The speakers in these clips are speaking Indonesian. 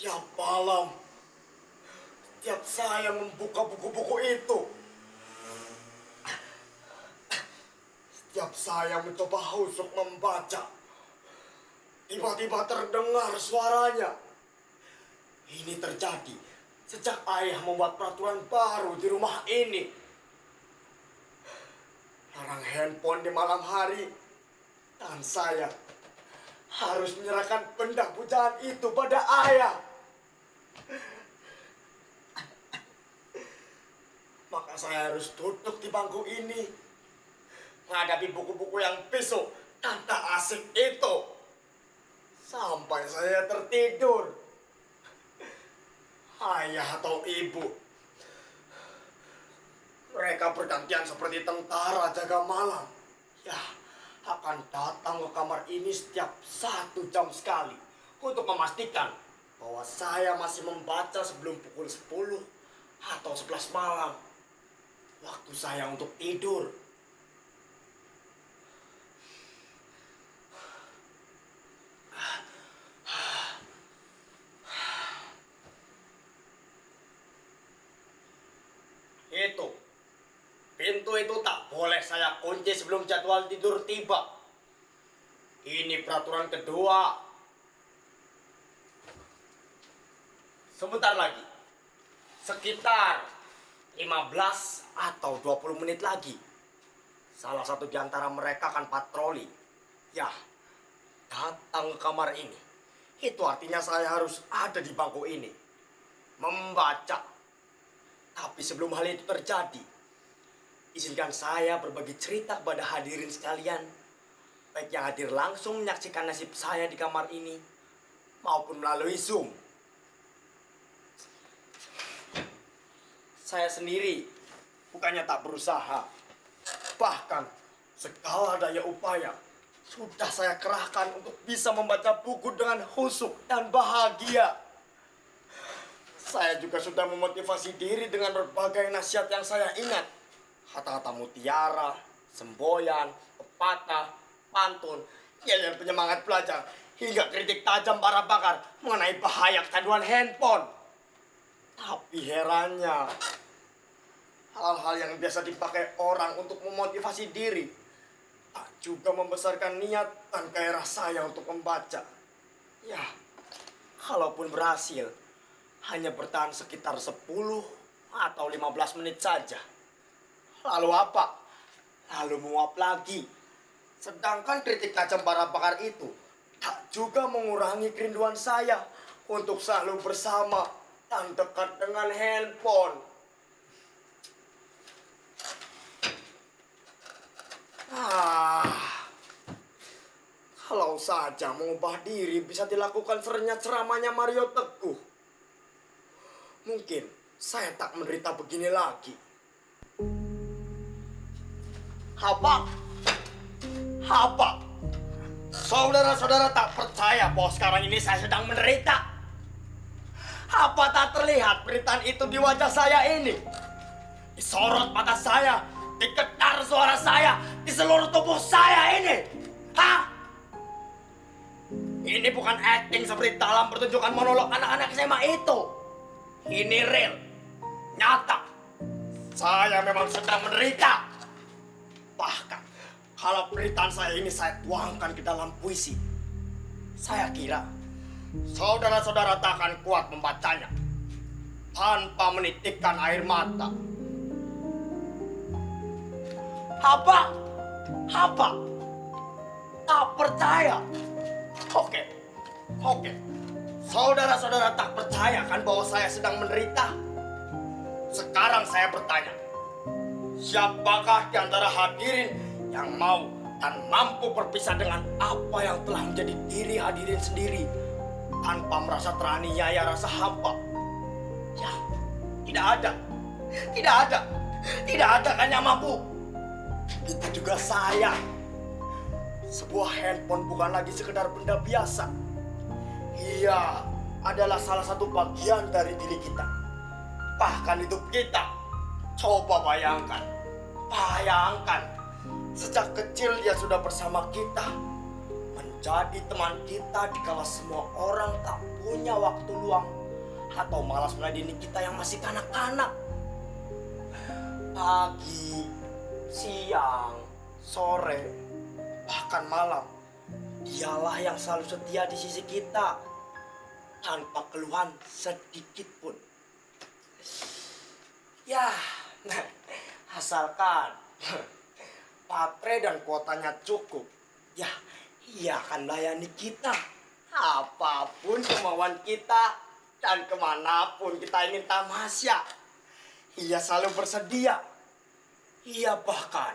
Tiap malam, tiap saya membuka buku-buku itu, setiap saya mencoba husuk membaca, tiba-tiba terdengar suaranya. Ini terjadi sejak ayah membuat peraturan baru di rumah ini. Larang handphone di malam hari, dan saya harus menyerahkan benda pujaan itu pada ayah. Maka saya harus duduk di bangku ini, menghadapi buku-buku yang pisuk dan tak asik itu, sampai saya tertidur. Ayah atau ibu, mereka bergantian seperti tentara jaga malam. Ya, akan datang ke kamar ini setiap 1 jam sekali untuk memastikan bahwa saya masih membaca sebelum pukul 10 atau 11 malam. Waktu saya untuk tidur. Itu, pintu itu tak boleh saya kunci sebelum jadwal tidur tiba. Ini peraturan kedua. Sebentar lagi, sekitar 15 atau 20 menit lagi, salah satu di antara mereka akan patroli. Ya, datang ke kamar ini. Itu artinya saya harus ada di bangku ini, membaca. Tapi sebelum hal itu terjadi, izinkan saya berbagi cerita kepada hadirin sekalian, baik yang hadir langsung menyaksikan nasib saya di kamar ini, maupun melalui Zoom. Saya sendiri bukannya tak berusaha, bahkan segala daya upaya sudah saya kerahkan untuk bisa membaca buku dengan khusyuk dan bahagia. Saya juga sudah memotivasi diri dengan berbagai nasihat yang saya ingat. Kata-kata mutiara, semboyan, pepatah, pantun, yel-yel penyemangat belajar, hingga kritik tajam para pakar mengenai bahaya kecanduan handphone. Tapi herannya, hal-hal yang biasa dipakai orang untuk memotivasi diri tak juga membesarkan niat dan gairah saya untuk membaca. Ya, kalaupun berhasil, hanya bertahan sekitar 10 atau 15 menit saja. Lalu apa? Lalu menguap lagi. Sedangkan kritik tajam para pakar itu tak juga mengurangi kerinduan saya untuk selalu bersama dan dekat dengan handphone. Kalau saja mengubah diri bisa dilakukan serenyah ceramahnya Mario Teguh, mungkin saya tak menderita begini lagi. Apa? Saudara-saudara tak percaya bahwa sekarang ini saya sedang menderita? Apa tak terlihat beritaan itu di wajah saya ini? Disorot mata saya, diketar suara saya, di seluruh tubuh saya ini. Hah? Ini bukan acting seperti dalam pertunjukan monolog anak-anak SMA itu. Ini real, nyata. Saya memang sedang menderita. Bahkan, kalau beritaan saya ini saya tuangkan ke dalam puisi, saya kira saudara-saudara tak akan kuat membacanya tanpa menitikkan air mata. Apa? Tak percaya? Oke. Saudara-saudara tak percaya kan bahwa saya sedang menderita? Sekarang saya bertanya, siapakah di antara hadirin yang mau dan mampu berpisah dengan apa yang telah menjadi diri hadirin sendiri tanpa merasa teraniaya rasa hampa? Ya, tidak ada kan yang mampu. Itu juga saya. Sebuah handphone bukan lagi sekedar benda biasa. Ia adalah salah satu bagian dari diri kita. Bahkan hidup kita. Coba bayangkan. Sejak kecil dia sudah bersama kita. Menjadi teman kita dikala semua orang tak punya waktu luang atau malas meladeni kita yang masih kanak-kanak. Pagi, siang, sore, bahkan malam, dialah yang selalu setia di sisi kita tanpa keluhan sedikit pun. Ya, asalkan baterai dan kuotanya cukup, ya ia akan layani kita apapun kemauan kita dan kemanapun kita ingin tamasya. Ia selalu bersedia. Ia bahkan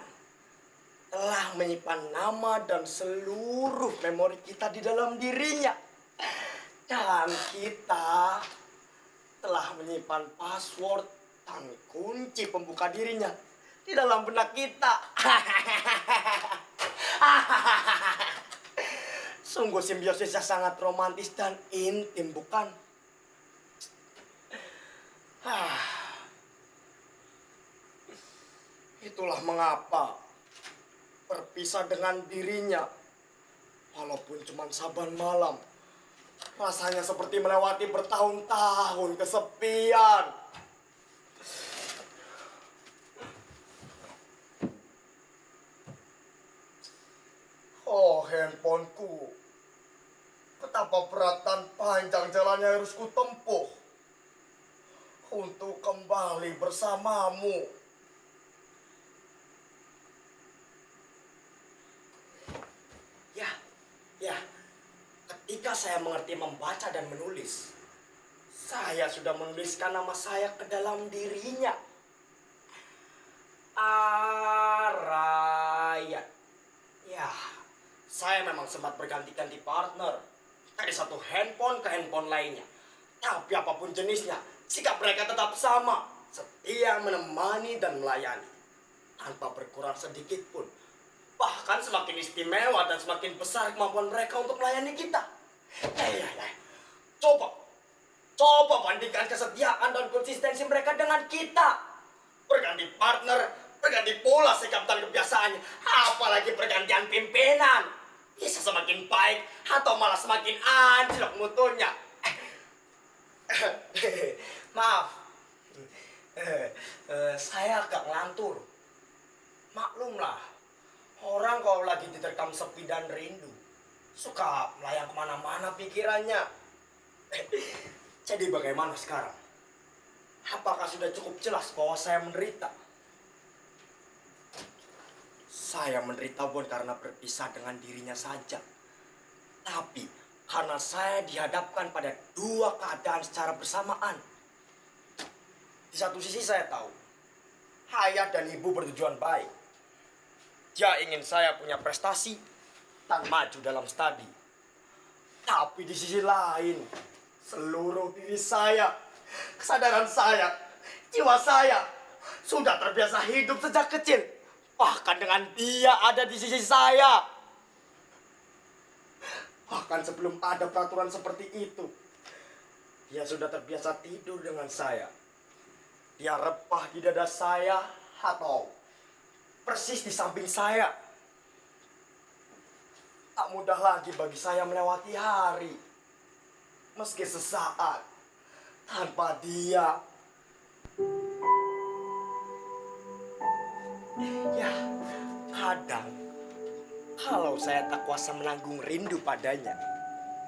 telah menyimpan nama dan seluruh memori kita di dalam dirinya. Dan kita telah menyimpan password dan kunci pembuka dirinya di dalam benak kita. Sungguh simbiosisnya sangat romantis dan intim, bukan? Itulah mengapa berpisah dengan dirinya, walaupun cuma saban malam, rasanya seperti melewati bertahun-tahun kesepian. Oh, handphoneku. Betapa berat dan panjang jalannya harus kutempuh untuk kembali bersamamu. Ya, ketika saya mengerti membaca dan menulis, saya sudah menuliskan nama saya ke dalam dirinya. Araya. Ya, saya memang sempat berganti-ganti partner dari satu handphone ke handphone lainnya. Tapi apapun jenisnya, sikap mereka tetap sama, setia menemani dan melayani, tanpa berkurang sedikit pun. Bahkan semakin istimewa dan semakin besar kemampuan mereka untuk melayani kita. Coba bandingkan kesetiaan dan konsistensi mereka dengan kita. Berganti partner, berganti pola sikap dan kebiasaannya, apalagi pergantian pimpinan. Bisa semakin baik atau malah semakin anjlok mutunya. Maaf, saya agak ngelantur. Maklumlah, orang kalau lagi diterkam sepi dan rindu, suka melayang kemana-mana pikirannya. Jadi bagaimana sekarang? Apakah sudah cukup jelas bahwa saya menderita? Saya menderita bukan karena berpisah dengan dirinya saja, tapi karena saya dihadapkan pada dua keadaan secara bersamaan. Di satu sisi saya tahu, ayah dan ibu bertujuan baik. Dia ingin saya punya prestasi dan maju dalam studi. Tapi di sisi lain, seluruh diri saya, kesadaran saya, jiwa saya sudah terbiasa hidup sejak kecil. Bahkan dengan dia ada di sisi saya. Bahkan sebelum ada peraturan seperti itu, dia sudah terbiasa tidur dengan saya. Dia repah di dada saya atau persis di samping saya. Tak mudah lagi bagi saya melewati hari, meski sesaat, tanpa dia. Ya, kadang kalau saya tak kuasa menanggung rindu padanya,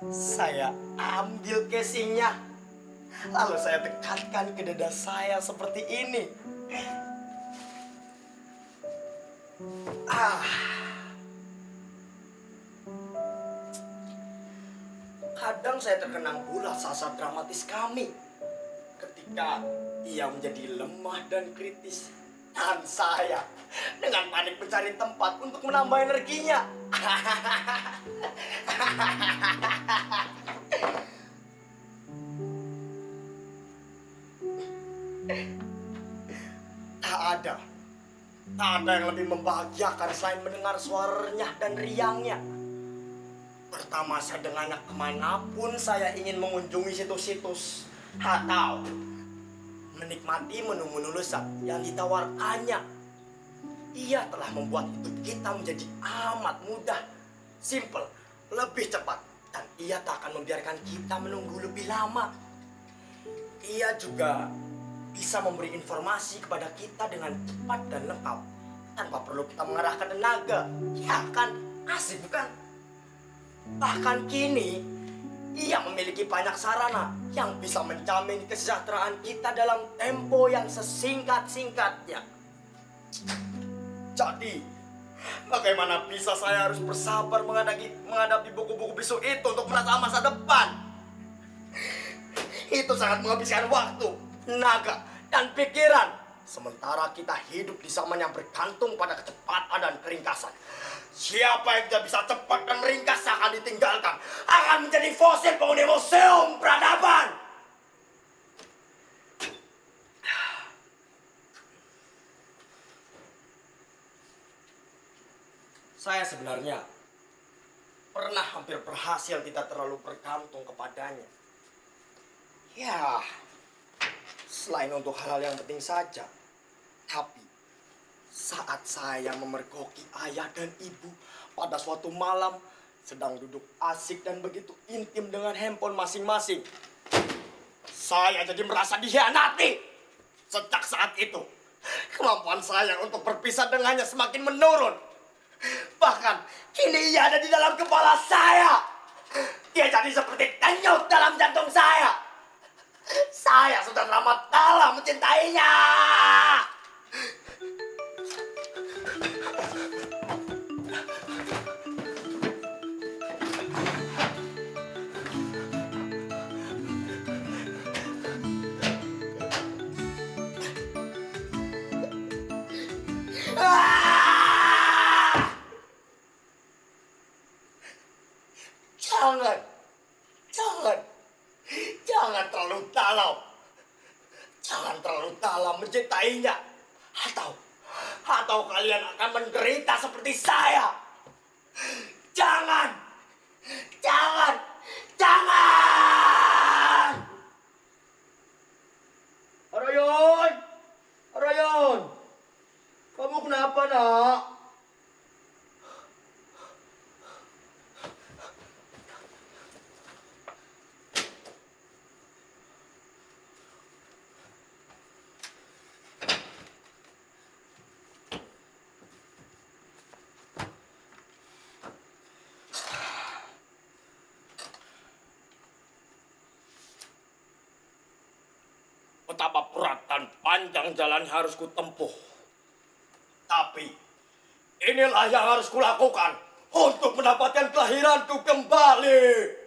saya ambil casingnya, lalu saya dekatkan ke dada saya seperti ini. Kadang saya terkenang pula saat dramatis kami, ketika ia menjadi lemah dan kritis, dan saya dengan panik mencari tempat untuk menambah energinya. Tak ada yang lebih membahagiakan selain mendengar suaranya dan riangnya. Bertamasa dengannya kemanapun saya ingin mengunjungi situs-situs atau menikmati menu-menu lezat yang ditawarkannya. Ia telah membuat hidup kita menjadi amat mudah, simple, lebih cepat, Dan ia tak akan membiarkan kita menunggu lebih lama. Ia juga bisa memberi informasi kepada kita dengan cepat dan lengkap tanpa perlu kita mengerahkan tenaga. Ya kan? Asik bukan? Bahkan kini ia memiliki banyak sarana yang bisa menjamin kesejahteraan kita dalam tempo yang sesingkat-singkatnya. Jadi, bagaimana bisa saya harus bersabar menghadapi buku-buku bisu itu untuk menata masa depan? Itu sangat menghabiskan waktu, tenaga, dan pikiran. Sementara kita hidup di zaman yang bergantung pada kecepatan dan keringkasan. Siapa yang tidak bisa cepat dan ringkas akan ditinggalkan, akan menjadi fosil penghuni museum peradaban. Saya sebenarnya pernah hampir berhasil tidak terlalu bergantung kepadanya. Ya, selain untuk hal-hal yang penting saja. Tapi, saat saya memergoki ayah dan ibu pada suatu malam, sedang duduk asik dan begitu intim dengan handphone masing-masing, saya jadi merasa dikhianati. Sejak saat itu, kemampuan saya untuk berpisah dengannya semakin menurun. Bahkan, kini ia ada di dalam kepala saya. Dia jadi seperti denyut dalam jantung saya. Saya sudah teramat dalam mencintainya. Jangan terlalu dalam. Jangan terlalu dalam mencintainya. Atau kalian akan menderita seperti saya. Jangan. Arayon, kamu kenapa nak? Betapa berat dan panjang jalan yang harus kutempuh. Tapi, inilah yang harus kulakukan untuk mendapatkan kelahiranku kembali.